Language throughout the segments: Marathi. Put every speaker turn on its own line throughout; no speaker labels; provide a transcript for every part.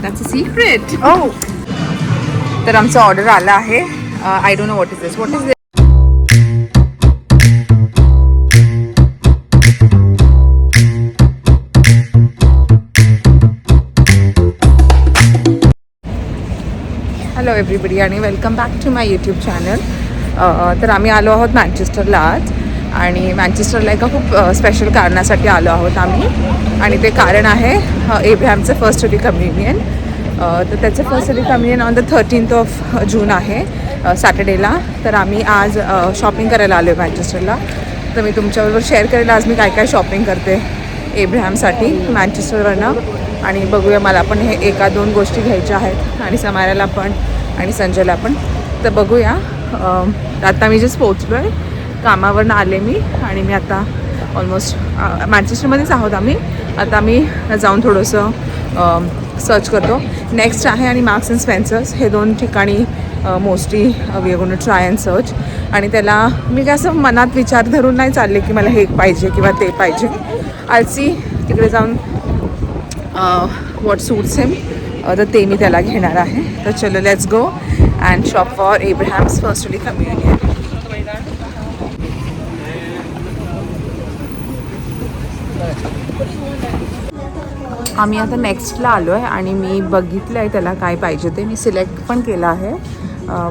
That's a secret. Oh. तर आमचा ऑर्डर आला आहे. I don't know what is this. What is this? Hello everybody आणि welcome back to my YouTube channel. तर आम्ही आलो आहोत मँचेस्टरला आज. आणि मँचेस्टरला एका खूप स्पेशल कारणासाठी आलो आहोत आम्ही. आणि ते कारण आहे एब्राहमचं फर्स्ट होली कम्युनियन. तर त्याचं first holy communion on the 13th of June आहे, सॅटर्डेला. तर आम्ही आज शॉपिंग करायला आलो आहे मँचेस्टरला. तर मी तुमच्याबरोबर शेअर करेल आज मी काय काय शॉपिंग करते एब्राहमसाठी मँचेस्टरवरनं. आणि बघूया, मला पण हे 1-2 गोष्टी घ्यायच्या आहेत आणि समायराला पण आणि संजयला पण. तर बघूया. आता मी जस्ट पोचलो आहे, कामावरनं आले मी. आणि मी आता ऑलमोस्ट मँचेस्टरमध्येच आहोत आम्ही. आता मी जाऊन थोडंसं सर्च करतो. नेक्स्ट आहे आणि मार्क्स अँड स्पेन्सर्स, हे 2 ठिकाणी mostly we are going to try and search. आणि त्याला मी काय असं मनात विचार धरून नाही चालले की मला हे पाहिजे किंवा ते पाहिजे. आलसी तिकडे जाऊन व्हॉट सूट्स हिम, तर ते मी त्याला घेणार आहे. तर चलो let's go and shop for Abrahams first holy communion. आम्ही आता नेक्स्टला आलो आहे आणि मी बघितलं आहे त्याला काय पाहिजे ते. मी सिलेक्ट पण केलं आहे,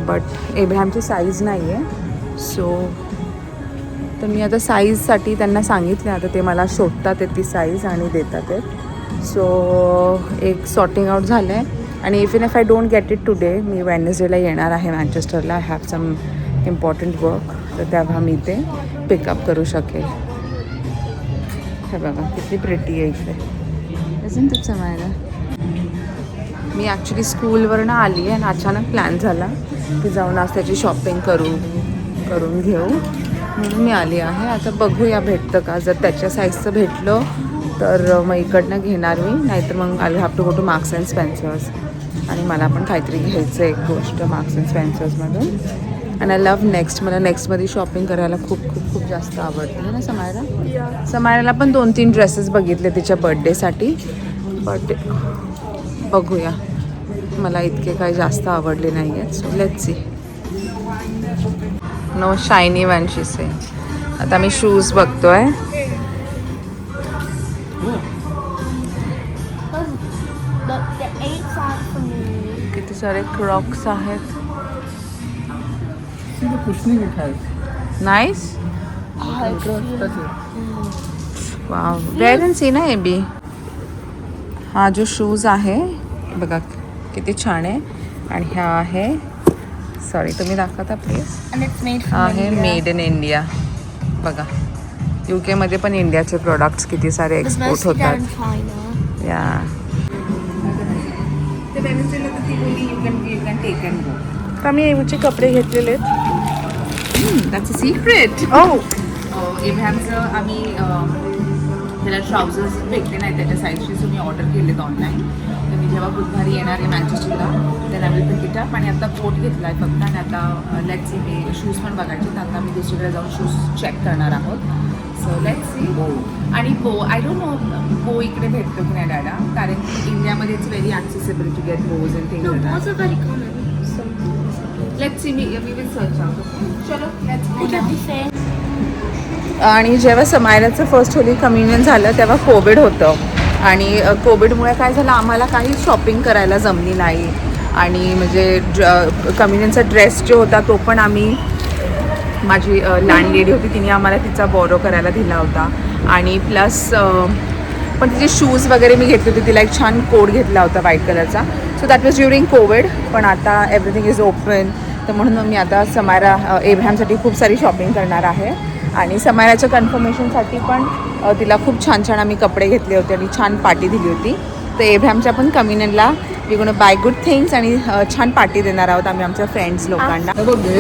बट एब्राहमची साईज नाही आहे. सो तर मी आता साईजसाठी त्यांना सांगितलं. आता ते मला शोधतात ती साईज आणि देतात ते. सो एक सॉर्टिंग आउट झालं आहे. आणि if I don't get it today, मी वेडनेसडेला येणार आहे मँचेस्टरला. I have some important work, तर तेव्हा मी ते पिकअप करू शकेल. हे बघा किती प्रिटी आहे इकडे. isn't it Samaira? मी ॲक्च्युली स्कूलवरनं आली आहे आणि अचानक प्लॅन झाला की जाऊन आज त्याची शॉपिंग करून घेऊ म्हणून मी आली आहे. आता बघूया भेटतं का. जर त्याच्या साईजचं भेटलं तर मग इकडनं घेणार मी, नाहीतर मग I have to go to Marks and Spencers. आणि मला पण काहीतरी घ्यायचं एक गोष्ट मार्क्स अँड स्पेन्सर्समधून. आणि आय लव्ह नेक्स्ट. मला नेक्स्टमध्ये शॉपिंग करायला खूप खूप खूप जास्त आवडते ना समायरा. समायराला पण 2-3 ड्रेसेस बघितले तिच्या बड्डेसाठी, बट बघूया. मला इतके काही जास्त आवडले नाही आहेत. So let's see. No shiny one she say. आता मी शूज बघतोय. किती सारे क्रॉक्स आहेत. Nice. Wow, red and see ना हे बी. हा जो शूज आहे बघा किती छान आहे. आणि हा आहे, सॉरी तुम्ही दाखवता प्लीज. हा आहे मेड इन इंडिया. बघा UK पण इंडियाचे प्रोडक्ट्स किती सारे एक्सपोर्ट होतात. या तर मी एवढे कपडे घेतलेले आहेत. That's a secret. एब्राहमचं आम्ही त्याला ट्राउझर्स भेटले नाही त्याच्या साईजचे, सो मी ऑर्डर केलेत ऑनलाईन. तर मी जेव्हा बुधवारी येणार आहे मँचेस्टरला तर I will pick it up. आणि आता कोट घेतला आहे फक्त. आणि आता लेट्स सी, मी शूज पण बघायचे. तर आता मी दुसरीकडे जाऊन शूज चेक करणार आहोत. So let's see. आणि आय डोंट नो बो इकडे भेटतो की नाही डायडा, कारण की इंडियामध्ये it's very accessible to get bows and things. Let's see, मी विल सर्च आउट. चलो लेट्स. आणि जेव्हा समायराचं फर्स्ट होली कम्युनियन झालं तेव्हा कोविड होतं. आणि कोविडमुळे काय झालं, आम्हाला काही शॉपिंग करायला जमली नाही. आणि म्हणजे कम्युनियनचा ड्रेस जो होता तो पण आम्ही, माझी लँडलेडी होती तिने आम्हाला तिचा बॉरो करायला दिला होता. आणि प्लस पण तिचे शूज वगैरे मी घेतले होते. तिला एक छान कोट घेतला होता व्हाईट कलरचा. So that was during Covid. पण आता एव्हरीथिंग इज ओपन. तर म्हणून मी आता समायरा एब्राहमसाठी खूप सारी शॉपिंग करणार आहे. आणि समायराच्या कन्फर्मेशनसाठी पण तिला खूप छान छान आम्ही कपडे घेतले होते आणि छान पार्टी दिली होती. तर एब्राहमच्या पण कम्युनियनला we gonna buy good things आणि छान पार्टी देणार आहोत आम्ही आमच्या फ्रेंड्स लोकांना.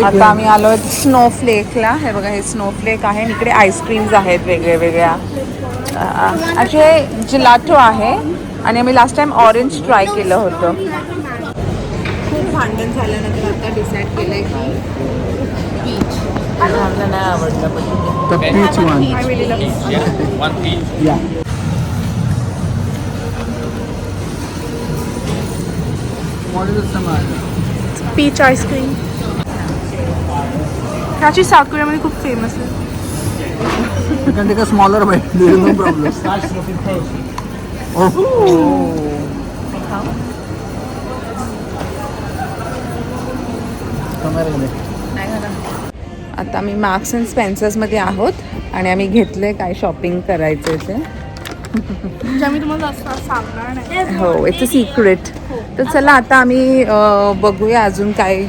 आता आम्ही आलो आहे स्नोफ्लेकला. हे बघा हे स्नोफ्लेक आहे. इकडे आईस्क्रीम्स आहेत वेगळ्या. असे जिलाटो आहे. आणि आम्ही लास्ट टाइम ऑरेंज ट्राय केलं होतं. खूप भांडण झाल्यानंतर आता डिसाईड केलं आहे की पीच. आम्हाला नाही आवडलं पण
peach one.
I really love
Peach, yeah. One peach.
Yeah.
What is the Samar?
Peach ice cream ह्याची साऊथ कोरियामध्ये खूप फेमस आहे.
You can take a smaller bite. There is no problem. Oh.
आता आम्ही मार्क्स अँड स्पेन्सर्समध्ये आहोत आणि आम्ही घेतले काय शॉपिंग करायचं ते.
म्हणजे आम्ही तुम्हाला जास्त सांगणार नाही.
हो, इट्स अ सिक्रेट. तर चला आता आम्ही बघूया अजून काय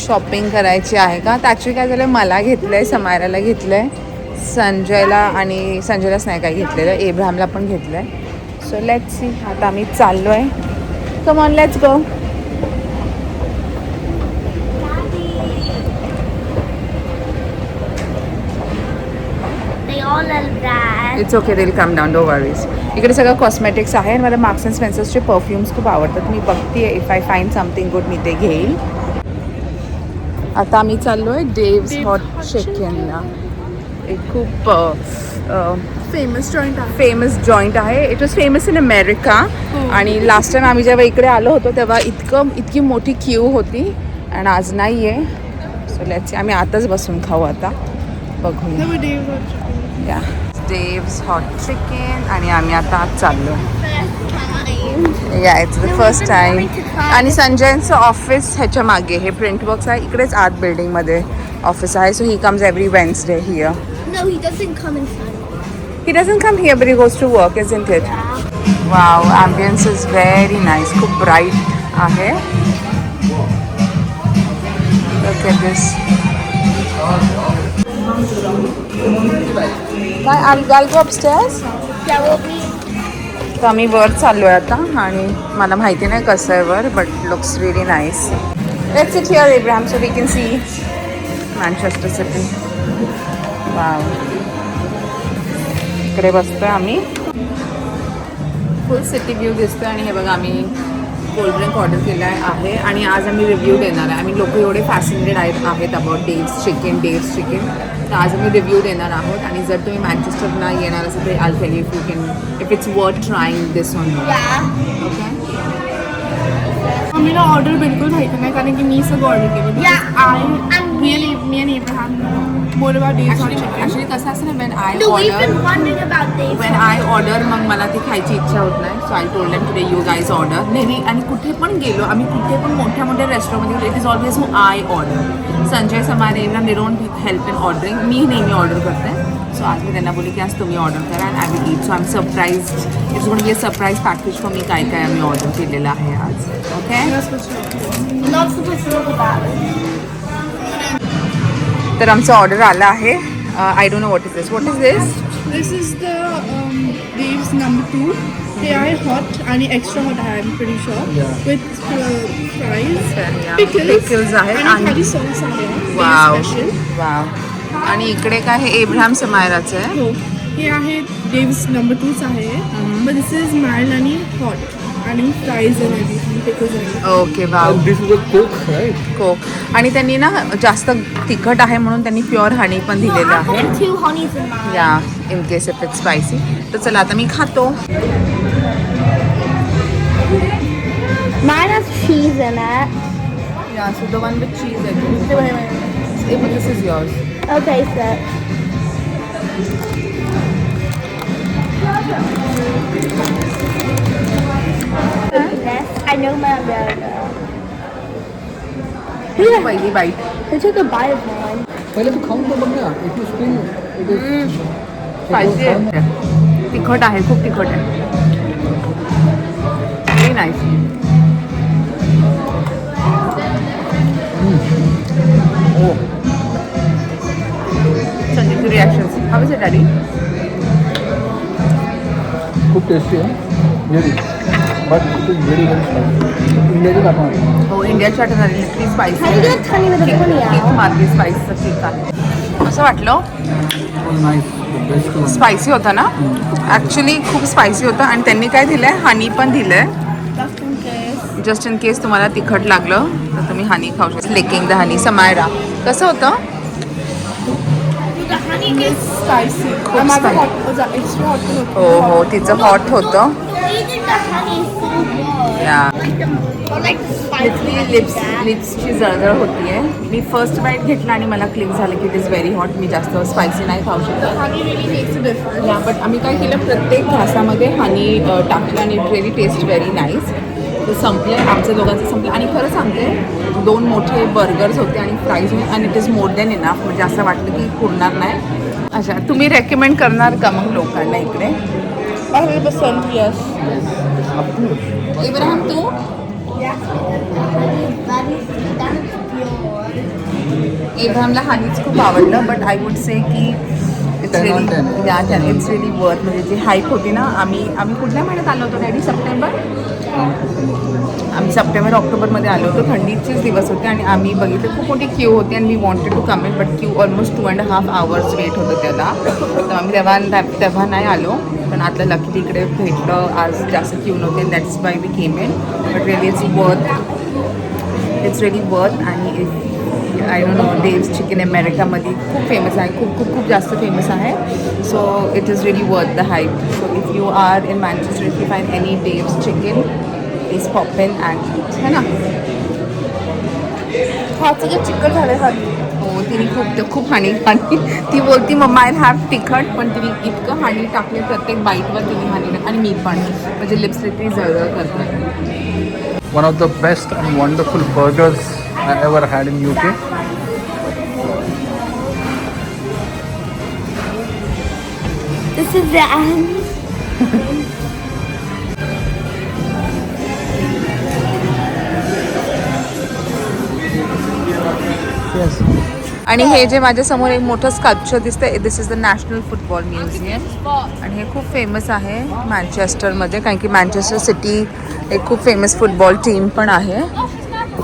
शॉपिंग करायची आहे का. तर ॲक्च्युली काय झालं, मला घेतलं आहे, समायराला घेतलं आहे, संजयला आणि संजयलाच नाही काय घेतलेलं, एब्राहमला पण घेतलं आहे. So let's C. आता आम्ही चाललो आहे. Come on let's go.
They all love that.
It's okay, दिल कम डाऊन, नो वरीज. इकडे सगळं कॉस्मेटिक्स आहे आणि मला मार्क्स अँड स्पेन्सर्सचे परफ्यूम्स खूप आवडतात. मी बघते if I find something good मी ते घेईल. आता आम्ही चाललो आहे डेव्स हॉट चिकनला. एक खूप
फेमस जॉईंट आहे.
फेमस जॉईंट आहे. It was famous in America. आणि लास्ट टाइम आम्ही जेव्हा इकडे आलो होतो तेव्हा इतकी मोठी क्यू होती आणि आज नाही आहे. So let's C. आम्ही आताच बसून खाऊ आता, बघूया. या डेव्स हॉट चिकन आणि आम्ही आता आज चाललो. या इट्स द फर्स्ट टाइम. आणि संजयचं ऑफिस ह्याच्या मागे हे प्रिंटवर्क्स आहे, इकडेच आत बिल्डिंगमध्ये ऑफिस आहे. So he comes every Wednesday here.
No, he doesn't come inside.
He doesn't come here, but he goes to work, isn't it? Wow, ambience is very nice. खूप bright आहे. Look at this. काय I'll go upstairs?
Yeah, we'll be.
तर आम्ही वर चाललो आहे आता आणि मला माहिती नाही कसं आहे वर, but looks really nice. Let's sit here Abraham so we can see Manchester City. Wow, इकडे बसतोय आम्ही, फुल सिटी व्ह्यू दिसतोय. आणि हे बघा आम्ही कोल्ड्रिंक ऑर्डर केलं आहे आणि आज आम्ही रिव्ह्यू देणार आहे. आम्ही लोक एवढे फॅसिनेटेड आहेत अबाउट डेव्स चिकन. तर आज आम्ही रिव्ह्यू देणार आहोत. आणि जर तुम्ही मँचेस्टरला येणार असेल तर I'll tell you if you can if it's worth trying this on.
Yeah.
Okay.
मम्मीला ऑर्डर बिलकुल माहिती नाही कारण की मी सगळं ऑर्डर केलं.
Yeah.
मी आणि एब्राहम बोल अबाउट डेव्स हॉट चिकन.
ॲक्च्युली कसं असतं ना, when I
No, we've
order
been wondering about this.
When I order मग मला ती खायची इच्छा होत नाही. So I told them today you guys order. नेहमी आणि कुठे पण गेलो आम्ही, कुठे पण मोठ्या रेस्टॉरंटमध्ये गेलो, it is always who I order. Sanjay समारे एवढा they don't help in ordering. मी नेहमी ऑर्डर करते. सो आज मी त्यांना बोलली की आज तुम्ही ऑर्डर करा and I will eat. So I am surprised. It's going to be a surprise package for me काय काय आम्ही ऑर्डर केलेलं आहे आज. Okay.
You're not supposed to look about it.
तर आमचं ऑर्डर आलं आहे. I don't know what is this. What is this?
This is the Dave's number 2. They are hot आणि extra hot आहे, I'm pretty sure.
Yeah.
With fries,
Yeah.
pickles,
Pickles आहेत
आणि
आणि-
खाली sauce आहे.
Wow
Dave special.
वाव. आणि इकडे काय हे एब्राहम समायराचं आहे.
हो, हे आहे Dave's number 2च आहे. But this is mild आणि hot आणि fries and everything, pickles and
okay wow.
And this is a Coke, right?
कोक. आणि त्यांनी ना जास्त तिखट आहे म्हणून त्यांनी प्युअर हनी पण
No,
दिलेलं
I
आहे.
put 2 honeys in mine.
या in case if it's spicy. तर चला आता मी खातो.
Mine has cheese in it.
या so the one with cheese आहे. This is yours.
Okay, so. I know my America.
पहिली bite.
Who took a bite of mine?
पहिले तू खाऊन तर बघ ना. If you still it is
spicy आहे. तिखट आहे, खूप तिखट आहे. Very nice.
Oh,
संजयची रिॲक्शन्स. How is it daddy?
खूप टेस्टी आहे. Really. But it is very spicy. इंडियाची काढणार.
हो, इंडियाची आठवण आली. लिटली spicy.
How do you get honey with a bunny
kick
out?
मारली स्पाइसचं किक आहे. असं वाटलं.
Oh, nice. The best one.
Spicy होता ना. ॲक्च्युली खूप स्पायसी होतं आणि त्यांनी काय दिलं आहे, हनी पण दिलं आहे.
just in case.
Just in case तुम्हाला तिखट लागलं तर तुम्ही हनी खाऊ शकता. Lacking the honey. समायरा कसं होतं?
The honey is spicy.
खूप
माझं
spicy.
hot extra hot पण होतं.
हो हो, तिचं हॉट होतं.
The reason the honey is so good. Or like the spicy
लिप्सची जळजळ होतीये. मी फर्स्ट बाईट घेतला आणि मला क्लिक झालं की इट इज व्हेरी हॉट. मी जास्त स्पायसी नाही खाऊ शकत.
Honey really makes a difference.
या बट आम्ही काय केलं, प्रत्येक घासामध्ये हनी टाकलं आणि it really taste very nice. ते संपले, आमच्या दोघांचं संपलं. आणि खरं सांगते 2 मोठे बर्गर्स होते आणि फ्राईज होते आणि it is more than enough. म्हणजे असं वाटलं की पुरणार नाही. अच्छा, तुम्ही रेकमेंड करणार का मग लोकांना इकडे?
100% yes.
Ibrahim Tu?
that is pure.
इब्राहिमला हनीच खूप आवडलं, बट आय वुड से की इट्स
10 on 10.
रिअली, या इट्स रिअली वर्थ. म्हणजे जी हाईप होती ना, आम्ही कुठल्या महिन्यात आलो होतो डॅडी? सप्टेंबर. आम्ही सप्टेंबर ऑक्टोबरमध्ये आलो होतो. थंडीचेच दिवस होते आणि आम्ही बघितलं खूप मोठी क्यू होती आणि we wanted to come in, but queue almost 2.5 hours wait होतं त्याला. तर आम्ही तेव्हा नाही आलो, पण आता लकीली इकडे भेटलं. आज जास्त क्यू नव्हते, that's why we came in. But really it's really worth. आणि I don't know, Dave's chicken अमेरिकामध्ये खूप फेमस आहे, खूप जास्त फेमस आहे. So it is really worth the hype. So if you are in Manchester, if you find any Dave's chicken, please pop in and, है ना.
हात सगळं चिकट झालं खाली.
हो, तिने खूप हानी ती बोलती मम्मा आय हॅव तिखट, पण तिने इतकं हानी टाकले प्रत्येक बाईटवर तिने हानी टाकली. आणि मी पण म्हणजे लिप्स लिटरी जळजळ करते.
One of the best and wonderful burgers I ever had in UK.
This is the end.
Yes.
आणि हे जे माझ्या समोर एक मोठं स्कल्पचर दिसतंय, this is the national football museum. आणि हे खूप फेमस आहे मँचेस्टरमध्ये, कारण की मँचेस्टर सिटी एक खूप फेमस फुटबॉल टीम पण आहे.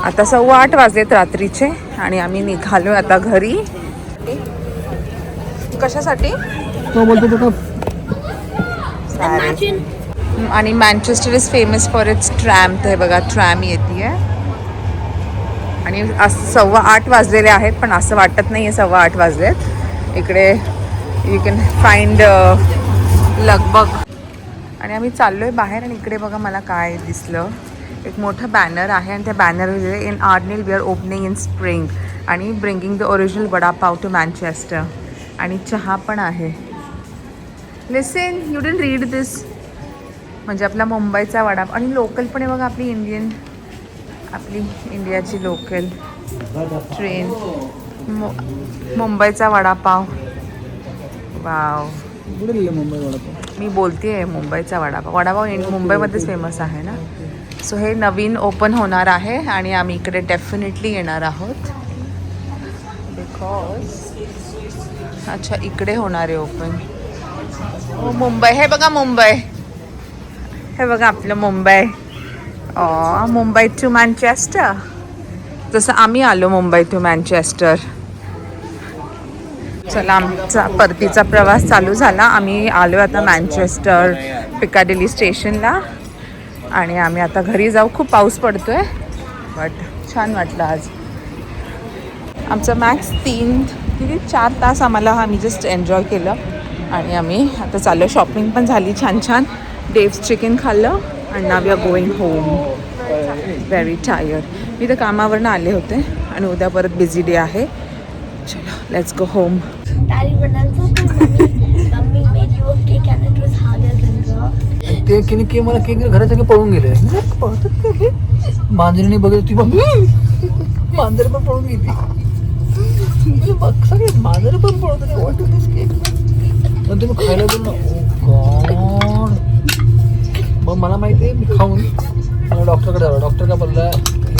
आता 8:15 वाजलेत रात्रीचे आणि आम्ही निघालो आता घरी. कशासाठी? आणि Manchester is famous for its tram. हे बघा, ट्रॅम येते आणि 8:15 वाजलेले आहेत, पण असं वाटत नाही आहे 8:15 वाजलेत. इकडे यू कॅन फाइंड लगबग. आणि आम्ही चाललो आहे बाहेर आणि इकडे बघा मला काय दिसलं. एक मोठं बॅनर आहे आणि त्या बॅनरवर इन आर्निल we are opening in spring आणि bringing the original vada pav to Manchester. आणि चहा पण आहे. Listen, you didn't read this. म्हणजे आपला मुंबईचा वडापाव आणि लोकल पण आहे बघा, आपली इंडियाची लोकल ट्रेन. मुंबईचा वडापाव. वाव, मी बोलते मुंबईचा वडापाव मुंबईमध्येच फेमस आहे ना. सो हे नवीन ओपन होणार आहे आणि आम्ही इकडे डेफिनेटली येणार आहोत. बिकॉज अच्छा, इकडे होणार आहे ओपन. मुंबई, हे बघा मुंबई, हे बघा आपलं मुंबई. मुंबई टू मँचेस्टर, जसं आम्ही आलो मुंबई टू मँचेस्टर. चला, आमचा परतीचा प्रवास चालू झाला. आम्ही आलो आता मँचेस्टर पिकाडिली स्टेशनला आणि आम्ही आता घरी जाऊ. खूप पाऊस पडतोय, बट छान वाटलं आज. आमचं मॅक्स 4 तास आम्ही जस्ट एन्जॉय केलं आणि आम्ही आता चाललो. शॉपिंग पण झाली छान. डेव्स चिकन खाल्लं आणि now we are going home. Very tired. मी तर कामावरनं आले होते आणि उद्या परत बिझी डे आहे. चलो, let's go home.
Daddy, remember mummy made you a cake and it was harder than the.
ते केले की मला केक घराच्या पळून गेले. पळतात का हे? मांजरीने बघितलं ती बघ, मांजर पण पळून गेली. सगळे मांजर पण पळत होते. What is this cake? पण तुम्ही खायला गेलो ना, ओ गॉड. मग मला माहिती आहे, मी खाऊन मला डॉक्टरकडे आलो. डॉक्टर काय बोलला,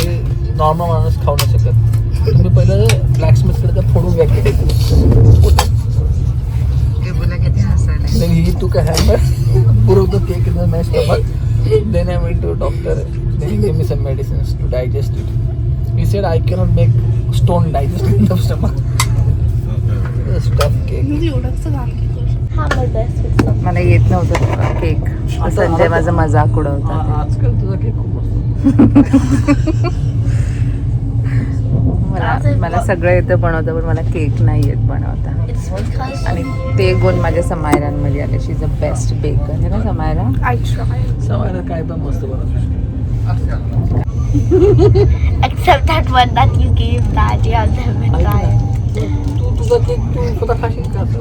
हे नॉर्मल माणूस खाऊ नाही शकत. तुम्ही पहिलं ब्लॅकस्मिथकडे त्या फोडून घ्या cake. Then he took a hammer, broke the cake in my stomach. Then I went to a doctor. Then he gave me some medicines to digest it. He said I cannot make stone digest in the stomach. Stuff cake.
Have my best with some.
मला येत नव्हतं केक. संजय माझा मजाक उडवता.
आजकाल तुझा केक खूप मस्त.
मला सगळं येतं बनवतं, पण मला केक नाही येत बनवता.
It's because
आणि ते गुण माझ्या समायरांमध्ये आले. शी इज अ बेस्ट बेकर, है ना समायरा?
I tried.
सवायला काय पण मस्त बनवतो.
Except that one that you gave Daddy, I'll never try it.
तू तुझा केक तू स्वतः खाशील का असं?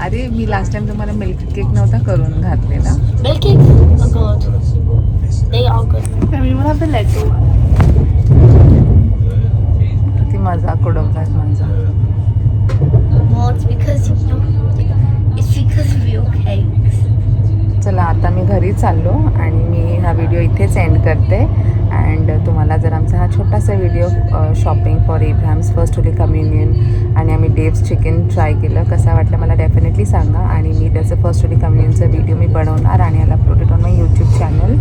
अरे मी लास्ट टाइम तुम्हाला मिल्क केक नव्हता करून घातलेला.
Milkcakes are good. They are good.
Can we will have the Lego one?
किती मजाक उडवतात माझा.
Well, it's because of your cakes.
चला आता मी घरी चाललो आणि मी हा व्हिडिओ इथेच एंड करते. अँड तुम्हाला जर आमचा हा छोटासा video shopping for Abrahams first holy communion आणि आम्ही डेव्स चिकन ट्राय केलं कसा वाटलं मला डेफिनेटली सांगा. आणि मी त्याचं फर्स्ट होली कम्युनियनचा व्हिडिओ मी बनवणार आणि याला uploaded on my YouTube channel.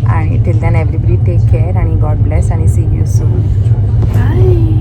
आणि till then everybody take care आणि गॉड ब्लेस आणि सी यू सून.
Bye.